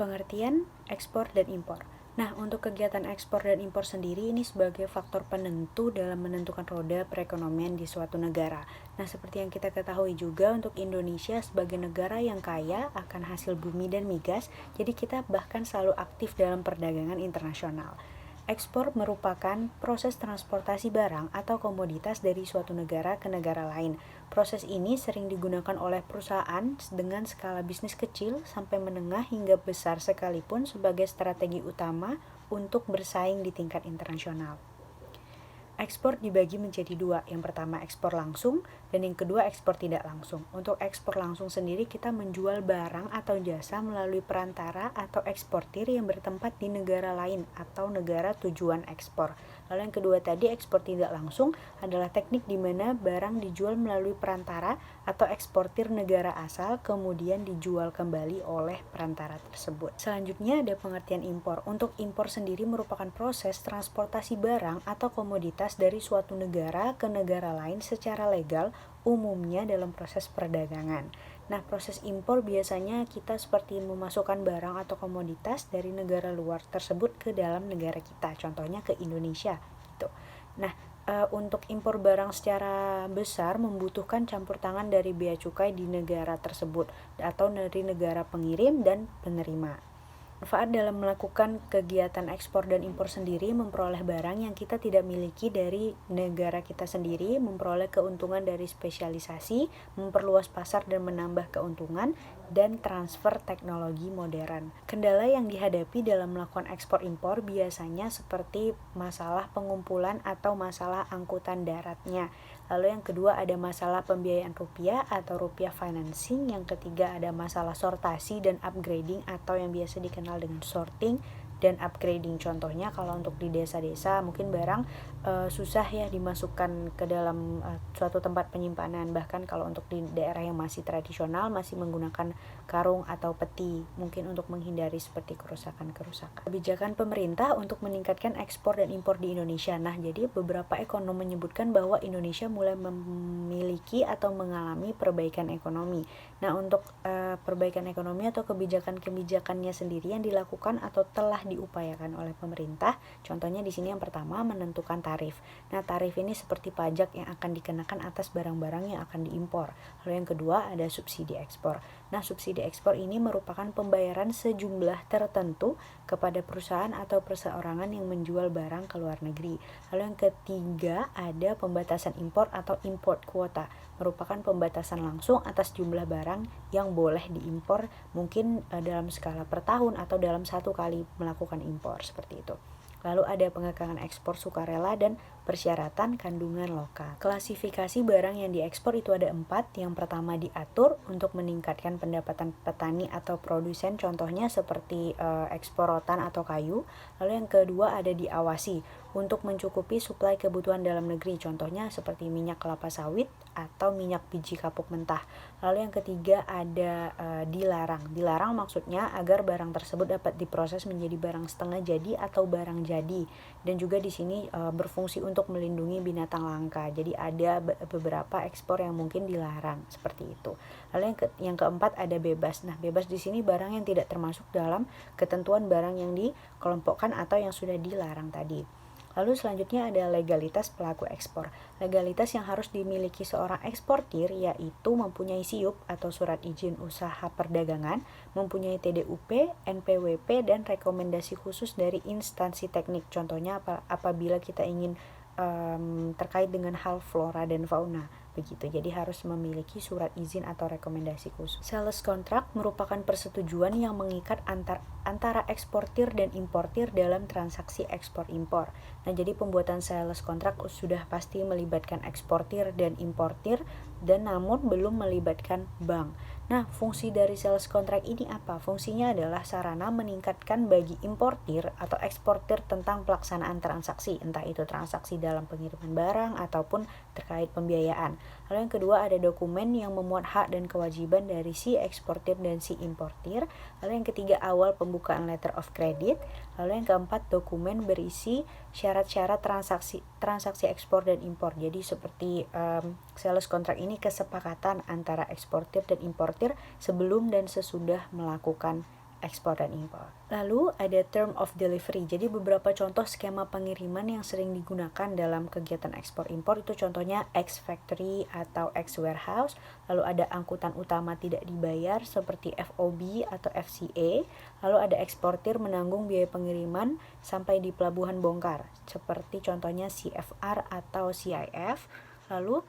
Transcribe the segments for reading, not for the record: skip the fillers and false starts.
Pengertian ekspor dan impor. Nah, untuk kegiatan ekspor dan impor sendiri ini sebagai faktor penentu dalam menentukan roda perekonomian di suatu negara. Nah, seperti yang kita ketahui juga untuk Indonesia sebagai negara yang kaya akan hasil bumi dan migas, jadi kita bahkan selalu aktif dalam perdagangan internasional. Ekspor merupakan proses transportasi barang atau komoditas dari suatu negara ke negara lain. Proses ini sering digunakan oleh perusahaan dengan skala bisnis kecil sampai menengah hingga besar sekalipun sebagai strategi utama untuk bersaing di tingkat internasional. Ekspor dibagi menjadi dua, yang pertama ekspor langsung dan yang kedua ekspor tidak langsung. Untuk ekspor langsung sendiri kita menjual barang atau jasa melalui perantara atau eksportir yang bertempat di negara lain atau negara tujuan ekspor. Lalu yang kedua tadi ekspor tidak langsung adalah teknik di mana barang dijual melalui perantara atau eksportir negara asal kemudian dijual kembali oleh perantara tersebut. Selanjutnya ada pengertian impor. Untuk impor sendiri merupakan proses transportasi barang atau komoditas dari suatu negara ke negara lain secara legal, umumnya dalam proses perdagangan. Nah, proses impor biasanya kita seperti memasukkan barang atau komoditas dari negara luar tersebut ke dalam negara kita, contohnya ke Indonesia gitu. Nah, untuk impor barang secara besar membutuhkan campur tangan dari bea cukai di negara tersebut atau dari negara pengirim dan penerima. Manfaat dalam melakukan kegiatan ekspor dan impor sendiri, memperoleh barang yang kita tidak miliki dari negara kita sendiri, memperoleh keuntungan dari spesialisasi, memperluas pasar dan menambah keuntungan, dan transfer teknologi modern. Kendala yang dihadapi dalam melakukan ekspor impor biasanya seperti masalah pengumpulan atau masalah angkutan daratnya. Lalu yang kedua ada masalah pembiayaan rupiah atau rupiah financing. Yang ketiga ada masalah sortasi dan upgrading atau yang biasa dikenal dengan sorting dan upgrading. Contohnya kalau untuk di desa-desa mungkin barang susah ya dimasukkan ke dalam suatu tempat penyimpanan. Bahkan kalau untuk di daerah yang masih tradisional masih menggunakan karung atau peti, mungkin untuk menghindari seperti kerusakan-kerusakan. Kebijakan pemerintah untuk meningkatkan ekspor dan impor di Indonesia. Nah, jadi beberapa ekonom menyebutkan bahwa Indonesia mulai memiliki atau mengalami perbaikan ekonomi. Nah, untuk perbaikan ekonomi atau kebijakan-kebijakannya sendiri yang dilakukan atau telah diupayakan oleh pemerintah, contohnya di sini yang pertama menentukan tarif. Nah, tarif ini seperti pajak yang akan dikenakan atas barang-barang yang akan diimpor. Lalu yang kedua ada subsidi ekspor. Nah, subsidi ekspor ini merupakan pembayaran sejumlah tertentu kepada perusahaan atau perseorangan yang menjual barang ke luar negeri. Lalu yang ketiga ada pembatasan impor atau import quota, merupakan pembatasan langsung atas jumlah barang yang boleh diimpor, mungkin dalam skala per tahun atau dalam satu kali melakukan impor seperti itu. Lalu ada pengekangan ekspor sukarela dan persyaratan kandungan lokal. Klasifikasi barang yang diekspor itu ada 4. Yang pertama diatur untuk meningkatkan pendapatan petani atau produsen, contohnya seperti ekspor rotan atau kayu. Lalu yang kedua ada diawasi untuk mencukupi suplai kebutuhan dalam negeri, contohnya seperti minyak kelapa sawit atau minyak biji kapuk mentah. Lalu yang ketiga ada dilarang. Dilarang maksudnya agar barang tersebut dapat diproses menjadi barang setengah jadi atau barang jadi, dan juga di sini berfungsi untuk melindungi binatang langka. Jadi ada beberapa ekspor yang mungkin dilarang seperti itu. Lalu yang keempat ada bebas. Nah, bebas di sini barang yang tidak termasuk dalam ketentuan barang yang dikelompokkan atau yang sudah dilarang tadi. Lalu selanjutnya ada legalitas pelaku ekspor. Legalitas yang harus dimiliki seorang eksportir yaitu mempunyai SIUP atau surat izin usaha perdagangan, mempunyai TDUP, NPWP, dan rekomendasi khusus dari instansi teknik. Contohnya apabila kita ingin terkait dengan hal flora dan fauna begitu. Jadi harus memiliki surat izin atau rekomendasi khusus. Sales contract merupakan persetujuan yang mengikat antara eksportir dan importir dalam transaksi ekspor impor. Nah, jadi pembuatan sales contract sudah pasti melibatkan eksportir dan importir, dan namun belum melibatkan bank. Nah, fungsi dari sales contract ini apa? Fungsinya adalah sarana meningkatkan bagi importir atau eksportir tentang pelaksanaan transaksi, entah itu transaksi dalam pengiriman barang ataupun terkait pembiayaan. Lalu yang kedua ada dokumen yang memuat hak dan kewajiban dari si eksportir dan si importir. Lalu yang ketiga awal pembukaan letter of credit. Lalu yang keempat dokumen berisi syarat-syarat transaksi ekspor dan impor. Jadi seperti sales contract ini kesepakatan antara eksportir dan importir sebelum dan sesudah melakukan ekspor dan impor. Lalu ada term of delivery. Jadi beberapa contoh skema pengiriman yang sering digunakan dalam kegiatan ekspor impor itu contohnya ex factory atau ex warehouse. Lalu ada angkutan utama tidak dibayar seperti FOB atau FCA. Lalu ada eksportir menanggung biaya pengiriman sampai di pelabuhan bongkar seperti contohnya CFR atau CIF. Lalu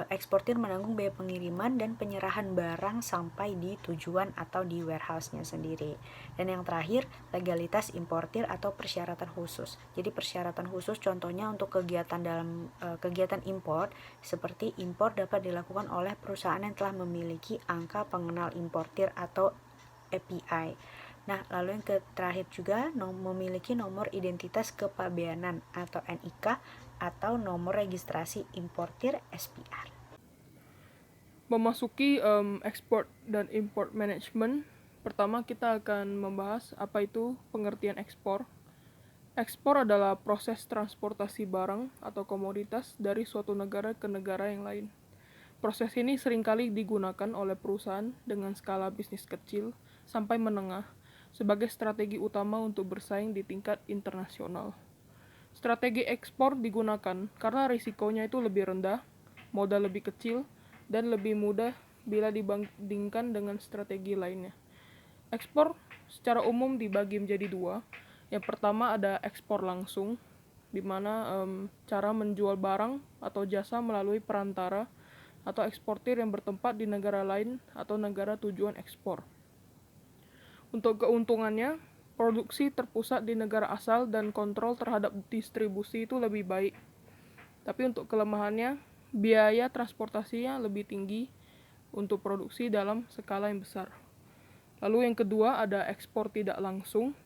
eksportir menanggung biaya pengiriman dan penyerahan barang sampai di tujuan atau di warehouse-nya sendiri. Dan yang terakhir, legalitas importir atau persyaratan khusus. Jadi persyaratan khusus contohnya untuk kegiatan impor, seperti impor dapat dilakukan oleh perusahaan yang telah memiliki angka pengenal importir atau API. Nah, lalu yang terakhir juga memiliki nomor identitas kepabeanan atau NIK atau nomor registrasi importir SPR. Memasuki ekspor dan import management, pertama kita akan membahas apa itu pengertian ekspor. Ekspor adalah proses transportasi barang atau komoditas dari suatu negara ke negara yang lain. Proses ini seringkali digunakan oleh perusahaan dengan skala bisnis kecil sampai menengah sebagai strategi utama untuk bersaing di tingkat internasional. Strategi ekspor digunakan karena risikonya itu lebih rendah, modal lebih kecil, dan lebih mudah bila dibandingkan dengan strategi lainnya. Ekspor secara umum dibagi menjadi dua. Yang pertama ada ekspor langsung, di mana cara menjual barang atau jasa melalui perantara atau eksportir yang bertempat di negara lain atau negara tujuan ekspor. Untuk keuntungannya, produksi terpusat di negara asal dan kontrol terhadap distribusi itu lebih baik. Tapi untuk kelemahannya, biaya transportasinya lebih tinggi untuk produksi dalam skala yang besar. Lalu yang kedua ada ekspor tidak langsung.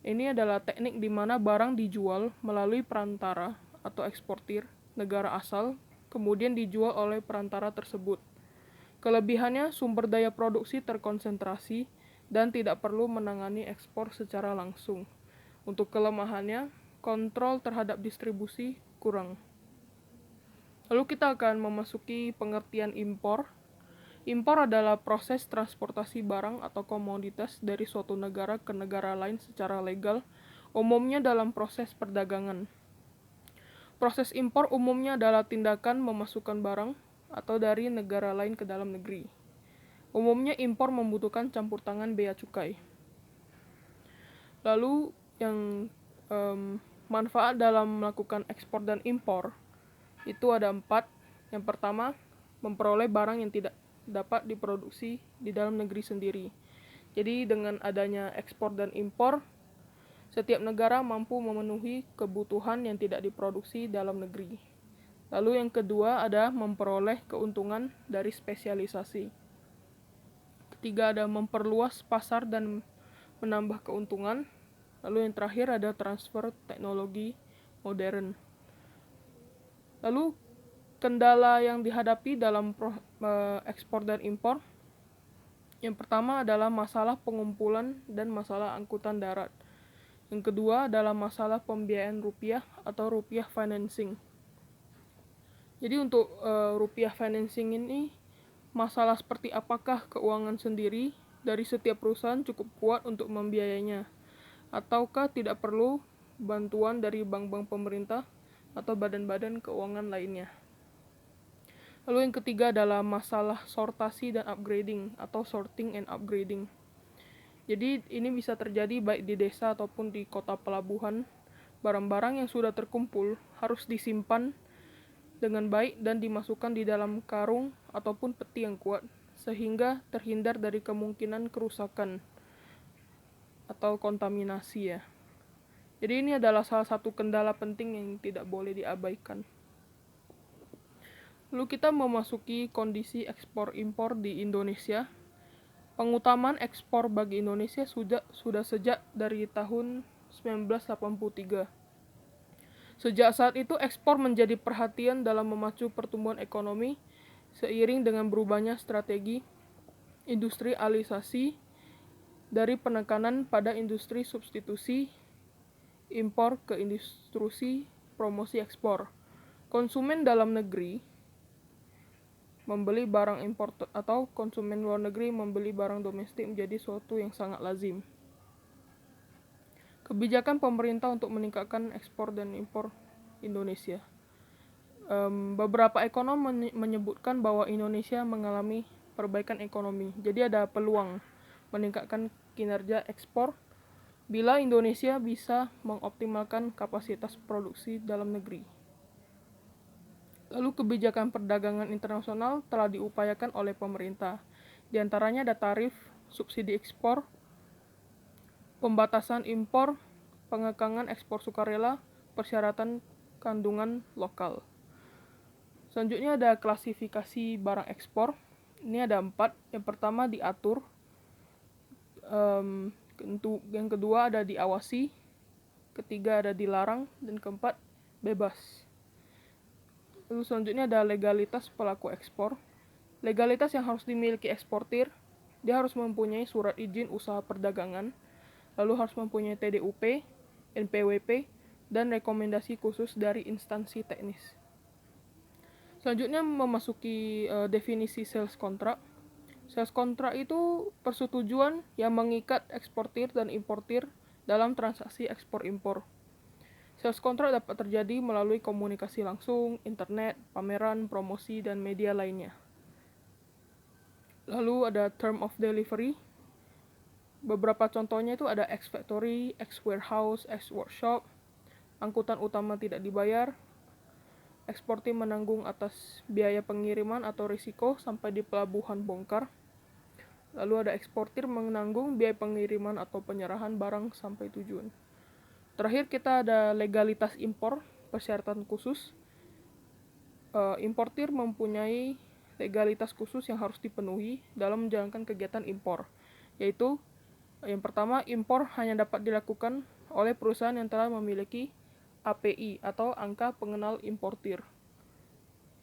Ini adalah teknik di mana barang dijual melalui perantara atau eksportir negara asal, kemudian dijual oleh perantara tersebut. Kelebihannya sumber daya produksi terkonsentrasi dan tidak perlu menangani ekspor secara langsung. Untuk kelemahannya, kontrol terhadap distribusi kurang. Lalu kita akan memasuki pengertian impor. Impor adalah proses transportasi barang atau komoditas dari suatu negara ke negara lain secara legal, umumnya dalam proses perdagangan. Proses impor umumnya adalah tindakan memasukkan barang atau dari negara lain ke dalam negeri. Umumnya impor membutuhkan campur tangan bea cukai. Lalu yang manfaat dalam melakukan ekspor dan impor itu ada 4. Yang pertama, memperoleh barang yang tidak dapat diproduksi di dalam negeri sendiri. Jadi dengan adanya ekspor dan impor, setiap negara mampu memenuhi kebutuhan yang tidak diproduksi dalam negeri. Lalu yang kedua ada memperoleh keuntungan dari spesialisasi. Ketiga ada memperluas pasar dan menambah keuntungan. Lalu yang terakhir ada transfer teknologi modern. Lalu kendala yang dihadapi dalam ekspor dan impor, yang pertama adalah masalah pengumpulan dan masalah angkutan darat. Yang kedua adalah masalah pembiayaan rupiah atau rupiah financing. Jadi untuk rupiah financing ini, masalah seperti apakah keuangan sendiri dari setiap perusahaan cukup kuat untuk membiayainya, ataukah tidak perlu bantuan dari bank-bank pemerintah atau badan-badan keuangan lainnya. Lalu yang ketiga adalah masalah sortasi dan upgrading atau sorting and upgrading. Jadi ini bisa terjadi baik di desa ataupun di kota pelabuhan. Barang-barang yang sudah terkumpul harus disimpan dengan baik dan dimasukkan di dalam karung ataupun peti yang kuat, sehingga terhindar dari kemungkinan kerusakan atau kontaminasi ya. Jadi ini adalah salah satu kendala penting yang tidak boleh diabaikan. Lalu kita memasuki kondisi ekspor impor di Indonesia. Pengutamaan ekspor bagi Indonesia sudah sejak dari tahun 1983. Sejak saat itu ekspor menjadi perhatian dalam memacu pertumbuhan ekonomi seiring dengan berubahnya strategi industrialisasi dari penekanan pada industri substitusi impor ke industri promosi ekspor. Konsumen dalam negeri membeli barang impor atau konsumen luar negeri membeli barang domestik menjadi suatu yang sangat lazim. Kebijakan pemerintah untuk meningkatkan ekspor dan impor Indonesia. Beberapa ekonom menyebutkan bahwa Indonesia mengalami perbaikan ekonomi. Jadi ada peluang meningkatkan kinerja ekspor bila Indonesia bisa mengoptimalkan kapasitas produksi dalam negeri. Lalu kebijakan perdagangan internasional telah diupayakan oleh pemerintah. Di antaranya ada tarif, subsidi ekspor, pembatasan impor, pengekangan ekspor sukarela, persyaratan kandungan lokal. Selanjutnya ada klasifikasi barang ekspor. Ini ada 4. Yang pertama diatur. Yang kedua ada diawasi. Ketiga ada dilarang. Dan keempat bebas. Lalu selanjutnya ada legalitas pelaku ekspor. Legalitas yang harus dimiliki eksportir. Dia harus mempunyai surat izin usaha perdagangan. Lalu harus mempunyai TDUP, NPWP, dan rekomendasi khusus dari instansi teknis. Selanjutnya memasuki definisi sales contract. Sales contract itu persetujuan yang mengikat eksportir dan importir dalam transaksi ekspor-impor. Sales contract dapat terjadi melalui komunikasi langsung, internet, pameran, promosi, dan media lainnya. Lalu ada term of delivery. Beberapa contohnya itu ada ex-factory, ex-warehouse, ex-workshop, angkutan utama tidak dibayar, eksportir menanggung atas biaya pengiriman atau risiko sampai di pelabuhan bongkar. Lalu ada eksportir menanggung biaya pengiriman atau penyerahan barang sampai tujuan. Terakhir kita ada legalitas impor, persyaratan khusus. Importir mempunyai legalitas khusus yang harus dipenuhi dalam menjalankan kegiatan impor, yaitu yang pertama, impor hanya dapat dilakukan oleh perusahaan yang telah memiliki API atau angka pengenal importir.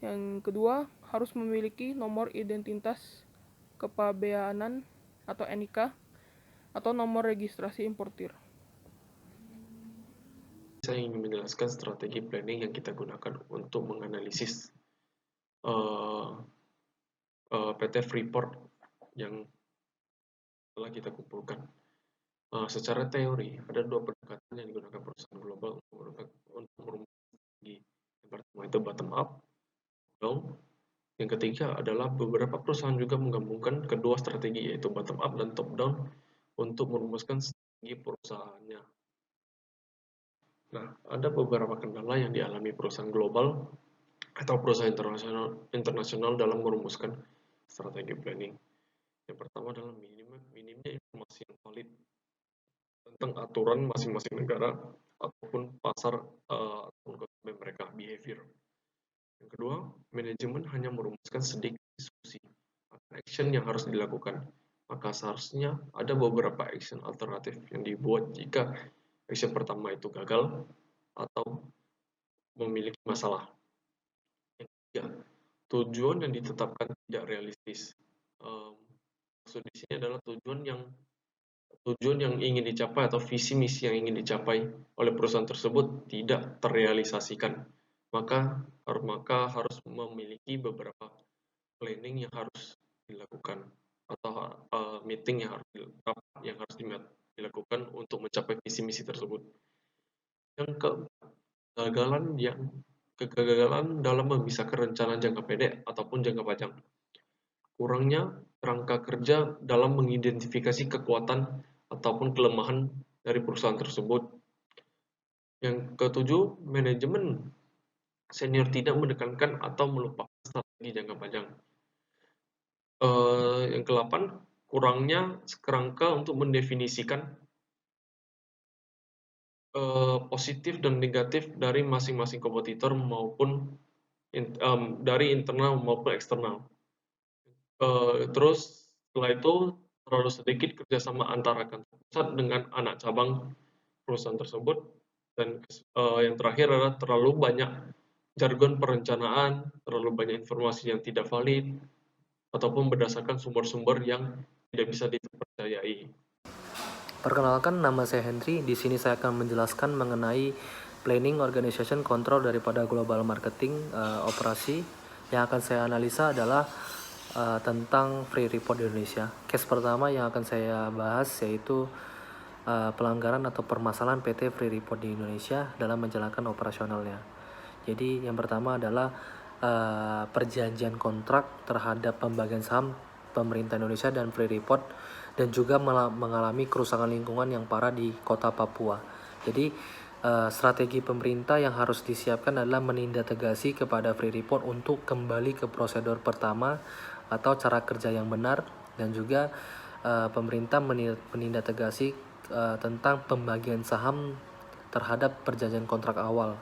Yang kedua, harus memiliki nomor identitas kepabeanan atau NIK atau nomor registrasi importir. Saya ingin menjelaskan strategi planning yang kita gunakan untuk menganalisis PT Freeport yang telah kita kumpulkan. Secara teori, ada 2 pendekatan yang digunakan perusahaan global untuk merumuskan strategi. Yang pertama itu bottom up, down. Yang ketiga adalah beberapa perusahaan juga menggabungkan kedua strategi, yaitu bottom up dan top down, untuk merumuskan strategi perusahaannya. Nah, ada beberapa kendala yang dialami perusahaan global atau perusahaan internasional dalam merumuskan strategi planning. Yang pertama adalah minimnya informasi yang valid tentang aturan masing-masing negara ataupun pasar ataupun konsumen mereka, behavior. Yang kedua, manajemen hanya merumuskan sedikit diskusi akan action yang harus dilakukan. Maka seharusnya ada beberapa action alternatif yang dibuat jika action pertama itu gagal atau memiliki masalah. Yang ketiga, tujuan yang ditetapkan tidak realistis. Maksud di sini adalah tujuan yang ingin dicapai atau visi misi yang ingin dicapai oleh perusahaan tersebut tidak terrealisasikan. Maka harus memiliki beberapa planning yang harus dilakukan atau meeting yang harus dilakukan untuk mencapai visi misi tersebut. Yang kegagalan dalam memisahkan rencana jangka pendek ataupun jangka panjang. Kurangnya kerangka kerja dalam mengidentifikasi kekuatan ataupun kelemahan dari perusahaan tersebut. Yang ketujuh, manajemen senior tidak menekankan atau melupakan strategi jangka panjang. Yang ke-8, kurangnya kerangka untuk mendefinisikan positif dan negatif dari masing-masing kompetitor maupun dari internal maupun eksternal. Terus setelah itu terlalu sedikit kerjasama antara kantor pusat dengan anak cabang perusahaan tersebut, dan yang terakhir adalah terlalu banyak jargon perencanaan, terlalu banyak informasi yang tidak valid ataupun berdasarkan sumber-sumber yang tidak bisa dipercayai. Perkenalkan, nama saya Henry. Di sini saya akan menjelaskan mengenai planning, organization, control daripada global marketing, operasi, Yang akan saya analisa adalah tentang free report di Indonesia. Case pertama yang akan saya bahas yaitu pelanggaran atau permasalahan PT Free Report di Indonesia dalam menjalankan operasionalnya. Jadi yang pertama adalah perjanjian kontrak terhadap pembagian saham pemerintah Indonesia dan Free Report, dan juga mengalami kerusakan lingkungan yang parah di kota Papua. Jadi strategi pemerintah yang harus disiapkan adalah menindategasi kepada Free Report untuk kembali ke prosedur pertama atau cara kerja yang benar, dan juga pemerintah menindategasi tentang pembagian saham terhadap perjanjian kontrak awal.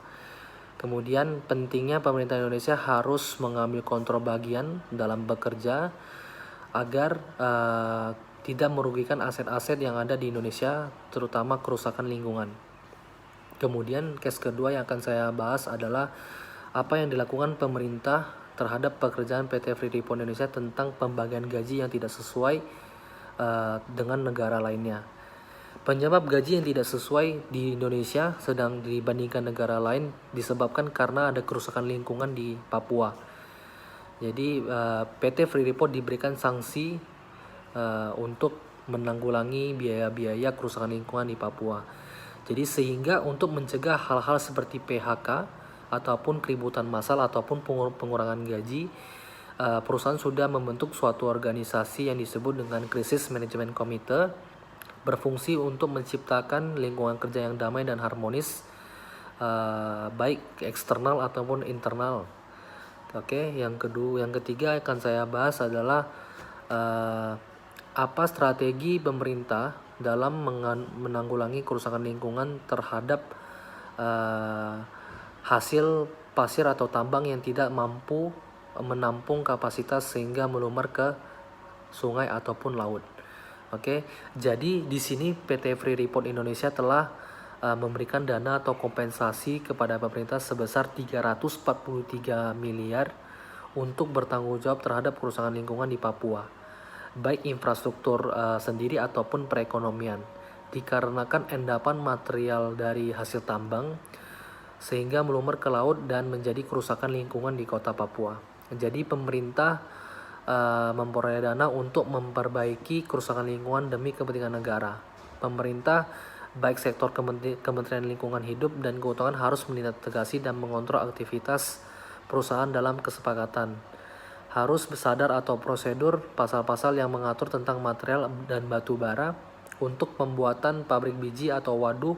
Kemudian pentingnya pemerintah Indonesia harus mengambil kontrol bagian dalam bekerja agar tidak merugikan aset-aset yang ada di Indonesia, terutama kerusakan lingkungan. Kemudian case kedua yang akan saya bahas adalah apa yang dilakukan pemerintah terhadap pekerjaan PT Free Report Indonesia tentang pembagian gaji yang tidak sesuai dengan negara lainnya. Penyebab gaji yang tidak sesuai di Indonesia sedang dibandingkan negara lain disebabkan karena ada kerusakan lingkungan di Papua. Jadi PT Free Report diberikan sanksi untuk menanggulangi biaya-biaya kerusakan lingkungan di Papua. Jadi sehingga untuk mencegah hal-hal seperti PHK ataupun keributan massal ataupun pengurangan gaji, perusahaan sudah membentuk suatu organisasi yang disebut dengan Crisis Management Committee, berfungsi untuk menciptakan lingkungan kerja yang damai dan harmonis, baik eksternal ataupun internal. Oke, yang ketiga akan saya bahas adalah apa strategi pemerintah dalam menanggulangi kerusakan lingkungan terhadap hasil pasir atau tambang yang tidak mampu menampung kapasitas sehingga melumar ke sungai ataupun laut. Oke, jadi di sini PT Free Report Indonesia telah memberikan dana atau kompensasi kepada pemerintah sebesar 343 miliar untuk bertanggung jawab terhadap kerusakan lingkungan di Papua, baik infrastruktur sendiri ataupun perekonomian, dikarenakan endapan material dari hasil tambang sehingga melumur ke laut dan menjadi kerusakan lingkungan di kota Papua. Jadi pemerintah memperoleh dana untuk memperbaiki kerusakan lingkungan demi kepentingan negara. Pemerintah baik sektor Kementerian Lingkungan Hidup dan Kehutanan harus menindategasi dan mengontrol aktivitas perusahaan dalam kesepakatan. Harus sadar atau prosedur pasal-pasal yang mengatur tentang material dan batu bara untuk pembuatan pabrik biji atau waduk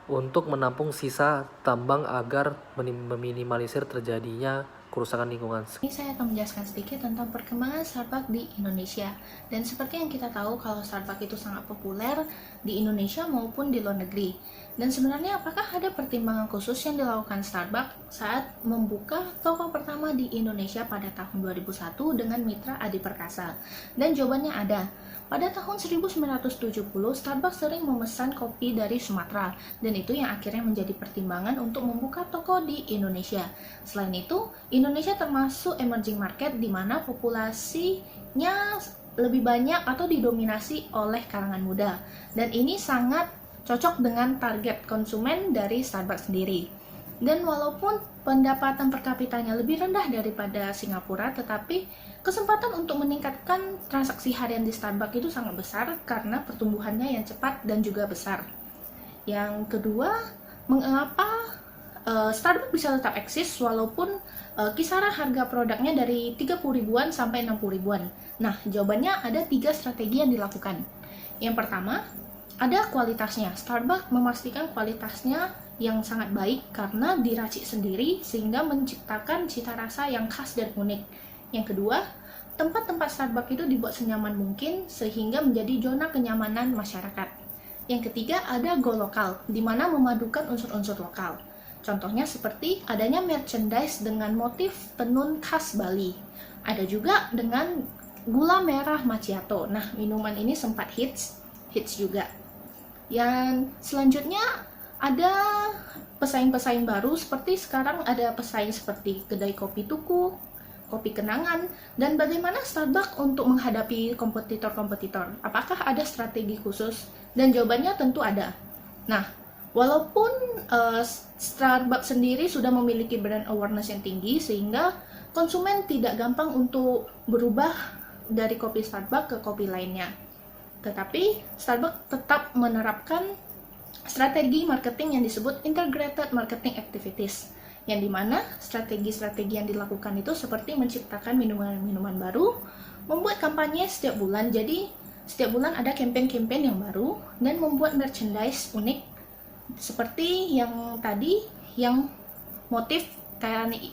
untuk menampung sisa tambang agar meminimalisir terjadinya kerusakan lingkungan. Ini saya akan menjelaskan sedikit tentang perkembangan Starbucks di Indonesia. Dan seperti yang kita tahu kalau Starbucks itu sangat populer di Indonesia maupun di luar negeri. Dan sebenarnya apakah ada pertimbangan khusus yang dilakukan Starbucks saat membuka toko pertama di Indonesia pada tahun 2001 dengan mitra Adi Perkasa? Dan jawabannya ada. Pada tahun 1970, Starbucks sering memesan kopi dari Sumatera, dan itu yang akhirnya menjadi pertimbangan untuk membuka toko di Indonesia. Selain itu, Indonesia termasuk emerging market di mana populasinya lebih banyak atau didominasi oleh kalangan muda, dan ini sangat cocok dengan target konsumen dari Starbucks sendiri. Dan walaupun pendapatan per kapitanya lebih rendah daripada Singapura, tetapi kesempatan untuk meningkatkan transaksi harian di Starbucks itu sangat besar karena pertumbuhannya yang cepat dan juga besar. Yang kedua, mengapa Starbucks bisa tetap eksis walaupun kisaran harga produknya dari 30 ribuan sampai 60 ribuan? Nah, jawabannya ada 3 strategi yang dilakukan. Yang pertama, ada kualitasnya. Starbucks memastikan kualitasnya yang sangat baik karena diracik sendiri sehingga menciptakan cita rasa yang khas dan unik. Yang kedua, tempat-tempat Starbucks itu dibuat senyaman mungkin sehingga menjadi zona kenyamanan masyarakat. Yang ketiga, ada go lokal, di mana memadukan unsur-unsur lokal. Contohnya seperti adanya merchandise dengan motif tenun khas Bali. Ada juga dengan gula merah macchiato. Nah, minuman ini sempat hits juga. Yang selanjutnya ada pesaing-pesaing baru seperti sekarang ada pesaing seperti kedai kopi Tuku, kopi Kenangan, dan bagaimana Starbucks untuk menghadapi kompetitor-kompetitor? Apakah ada strategi khusus? Dan jawabannya tentu ada. Nah, walaupun Starbucks sendiri sudah memiliki brand awareness yang tinggi sehingga konsumen tidak gampang untuk berubah dari kopi Starbucks ke kopi lainnya. Tetapi Starbucks tetap menerapkan strategi marketing yang disebut integrated marketing activities, yang dimana strategi-strategi yang dilakukan itu seperti menciptakan minuman-minuman baru, membuat kampanye setiap bulan, jadi setiap bulan ada campaign-campaign yang baru, dan membuat merchandise unik seperti yang tadi, yang motif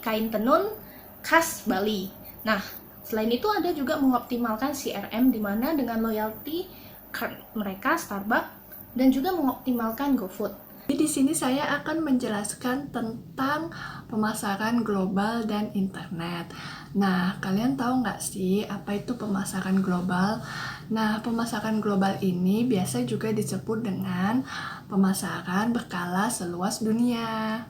kain tenun khas Bali. Nah, selain itu ada juga mengoptimalkan CRM, di mana dengan loyalty card mereka Starbucks, dan juga mengoptimalkan GoFood. Di sini saya akan menjelaskan tentang pemasaran global dan internet. Nah, kalian tahu nggak sih apa itu pemasaran global? Nah, pemasaran global ini biasa juga disebut dengan pemasaran berskala seluas dunia.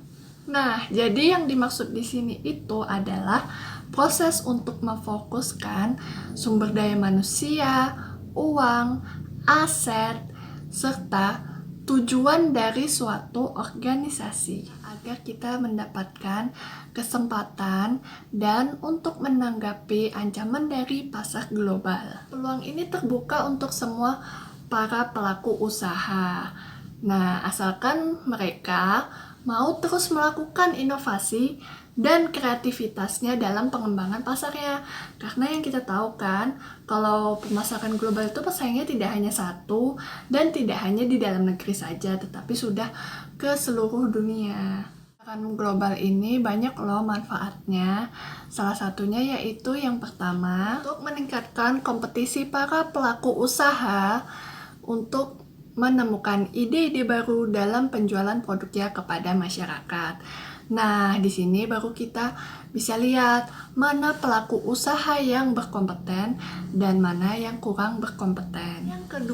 Nah, jadi yang dimaksud di sini itu adalah proses untuk memfokuskan sumber daya manusia, uang, aset, serta tujuan dari suatu organisasi agar kita mendapatkan kesempatan dan untuk menanggapi ancaman dari pasar global. Peluang ini terbuka untuk semua para pelaku usaha. Nah, asalkan mereka mau terus melakukan inovasi dan kreativitasnya dalam pengembangan pasarnya. Karena yang kita tahu kan, kalau pemasaran global itu pesaingnya tidak hanya satu dan tidak hanya di dalam negeri saja, tetapi sudah ke seluruh dunia. Pemasaran global ini banyak loh manfaatnya. Salah satunya yaitu yang pertama, untuk meningkatkan kompetisi para pelaku usaha untuk menemukan ide-ide baru dalam penjualan produknya kepada masyarakat. Nah, di sini baru kita bisa lihat mana pelaku usaha yang berkompeten dan mana yang kurang berkompeten. Yang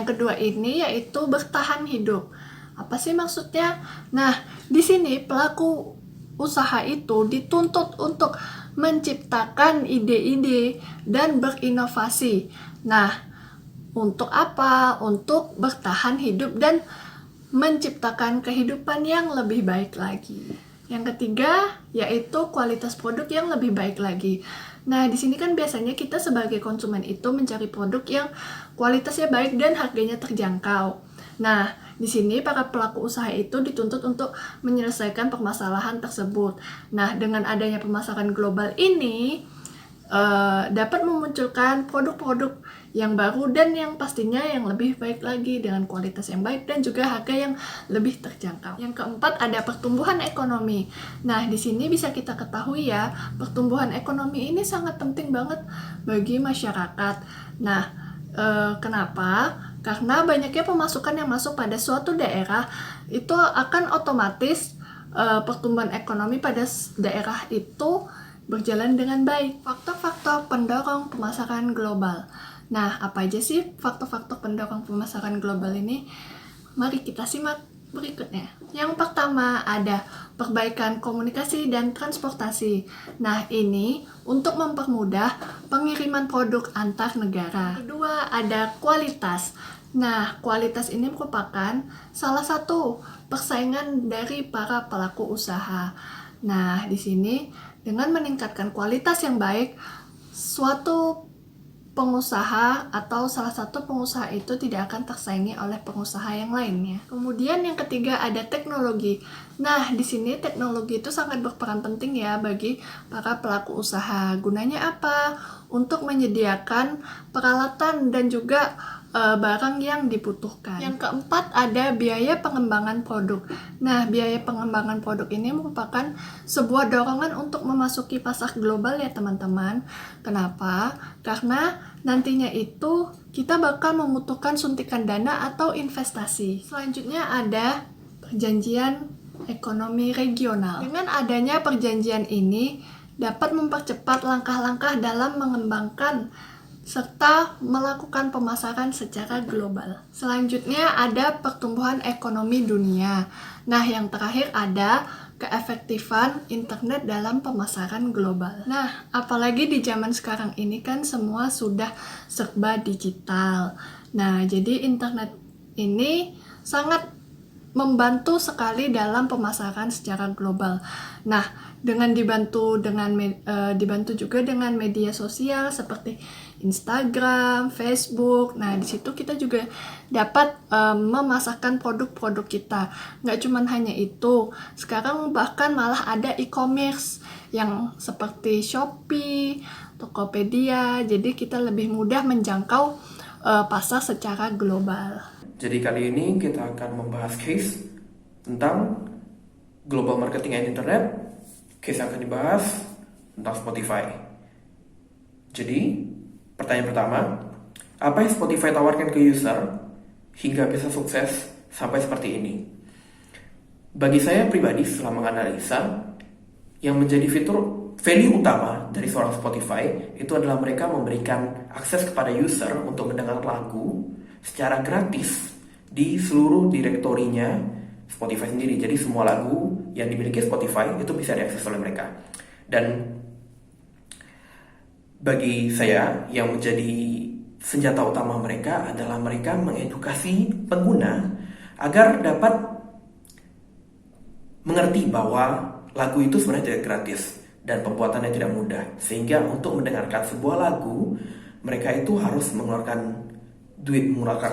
kedua ini yaitu bertahan hidup. Apa sih maksudnya? Nah, di sini pelaku usaha itu dituntut untuk menciptakan ide-ide dan berinovasi. Nah, untuk apa? Untuk bertahan hidup dan menciptakan kehidupan yang lebih baik lagi. Yang ketiga yaitu kualitas produk yang lebih baik lagi. Nah, di sini kan biasanya kita sebagai konsumen itu mencari produk yang kualitasnya baik dan harganya terjangkau. Nah, di sini para pelaku usaha itu dituntut untuk menyelesaikan permasalahan tersebut. Nah, dengan adanya pemasaran global ini dapat memunculkan produk-produk yang baru dan yang pastinya yang lebih baik lagi dengan kualitas yang baik dan juga harga yang lebih terjangkau. Yang keempat ada pertumbuhan ekonomi. Nah, di sini bisa kita ketahui ya, pertumbuhan ekonomi ini sangat penting banget bagi masyarakat. Nah, kenapa? Karena banyaknya pemasukan yang masuk pada suatu daerah itu akan otomatis pertumbuhan ekonomi pada daerah itu berjalan dengan baik. Faktor-faktor pendorong pemasaran global. Nah, apa aja sih faktor-faktor pendorong pemasaran global ini? Mari kita simak berikutnya. Yang pertama ada perbaikan komunikasi dan transportasi. Nah, ini untuk mempermudah pengiriman produk antar negara. Kedua, ada kualitas. Nah, kualitas ini merupakan salah satu persaingan dari para pelaku usaha. Nah, di sini dengan meningkatkan kualitas yang baik, suatu pengusaha atau salah satu pengusaha itu tidak akan tersaingi oleh pengusaha yang lainnya. Kemudian yang ketiga ada teknologi. Nah, di sini teknologi itu sangat berperan penting ya bagi para pelaku usaha. Gunanya apa? Untuk menyediakan peralatan dan juga barang yang dibutuhkan. Yang keempat ada biaya pengembangan produk. Nah, biaya pengembangan produk ini merupakan sebuah dorongan untuk memasuki pasar global ya teman-teman. Kenapa? Karena nantinya itu kita bakal membutuhkan suntikan dana atau investasi. Selanjutnya ada perjanjian ekonomi regional. Dengan adanya perjanjian ini dapat mempercepat langkah-langkah dalam mengembangkan serta melakukan pemasaran secara global. Selanjutnya ada pertumbuhan ekonomi dunia. Nah, yang terakhir ada keefektifan internet dalam pemasaran global. Nah, apalagi di zaman sekarang ini kan semua sudah serba digital. Nah, jadi internet ini sangat membantu sekali dalam pemasaran secara global. Nah, dengan dibantu juga dengan media sosial seperti Instagram, Facebook. Nah, di situ kita juga dapat memasarkan produk-produk kita. Nggak cuma hanya itu, sekarang bahkan malah ada e-commerce yang seperti Shopee, Tokopedia. Jadi kita lebih mudah menjangkau pasar secara global. Jadi kali ini kita akan membahas case tentang global marketing and internet. Case yang akan dibahas tentang Spotify. Jadi, pertanyaan pertama, apa yang Spotify tawarkan ke user hingga bisa sukses sampai seperti ini? Bagi saya pribadi setelah menganalisa, yang menjadi value utama dari seorang Spotify itu adalah mereka memberikan akses kepada user untuk mendengar lagu secara gratis di seluruh direktorinya Spotify sendiri. Jadi semua lagu yang dimiliki Spotify itu bisa diakses oleh mereka. Dan bagi saya yang menjadi senjata utama mereka adalah mereka mengedukasi pengguna agar dapat mengerti bahwa lagu itu sebenarnya tidak gratis dan pembuatannya tidak mudah. Sehingga untuk mendengarkan sebuah lagu, mereka itu harus mengeluarkan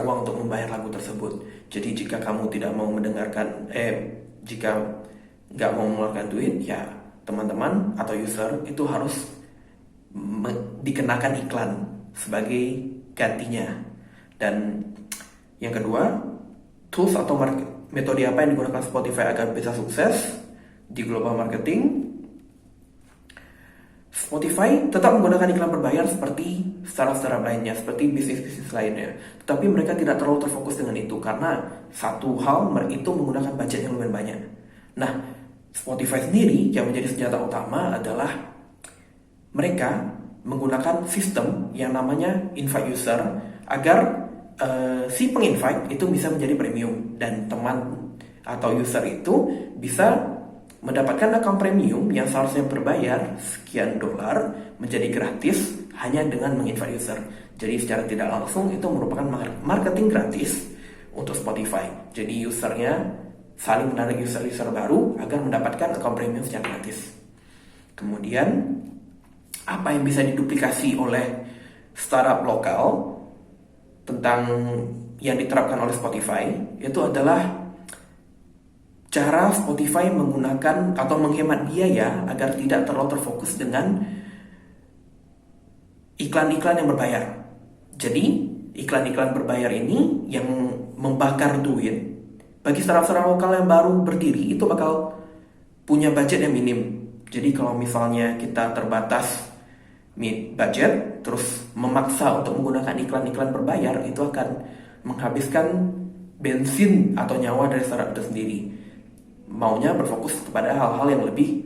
uang untuk membayar lagu tersebut. Jadi jika kamu tidak mau jika nggak mau mengeluarkan duit, ya teman-teman atau user itu harus dikenakan iklan sebagai gantinya. Dan yang kedua, tools atau metode apa yang digunakan Spotify agar bisa sukses di global marketing. Spotify tetap menggunakan iklan berbayar seperti startup lainnya, seperti bisnis-bisnis lainnya. Tetapi mereka tidak terlalu terfokus dengan itu, karena satu hal, itu menggunakan budget yang lumayan banyak. Nah, Spotify sendiri yang menjadi senjata utama adalah mereka menggunakan sistem yang namanya invite user agar si penginvite itu bisa menjadi premium, dan teman atau user itu bisa mendapatkan account premium yang seharusnya berbayar sekian dolar menjadi gratis hanya dengan menginvite user. Jadi secara tidak langsung itu merupakan marketing gratis untuk Spotify. Jadi usernya saling menarik user-user baru agar mendapatkan account premium secara gratis. Kemudian apa yang bisa diduplikasi oleh startup lokal tentang yang diterapkan oleh Spotify itu adalah cara Spotify menggunakan atau menghemat biaya agar tidak terlalu terfokus dengan iklan-iklan yang berbayar. Jadi iklan-iklan berbayar ini yang membakar duit bagi startup-startup lokal yang baru berdiri itu bakal punya budget yang minim. Jadi kalau misalnya kita terbatas budget terus memaksa untuk menggunakan iklan-iklan berbayar, itu akan menghabiskan bensin atau nyawa dari startup itu sendiri. Maunya berfokus kepada hal-hal yang lebih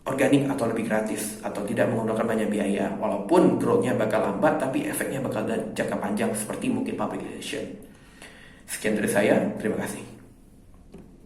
organik atau lebih gratis atau tidak menggunakan banyak biaya, walaupun growth-nya bakal lambat tapi efeknya bakal jangka panjang seperti mungkin public relation. Sekian dari saya, terima kasih.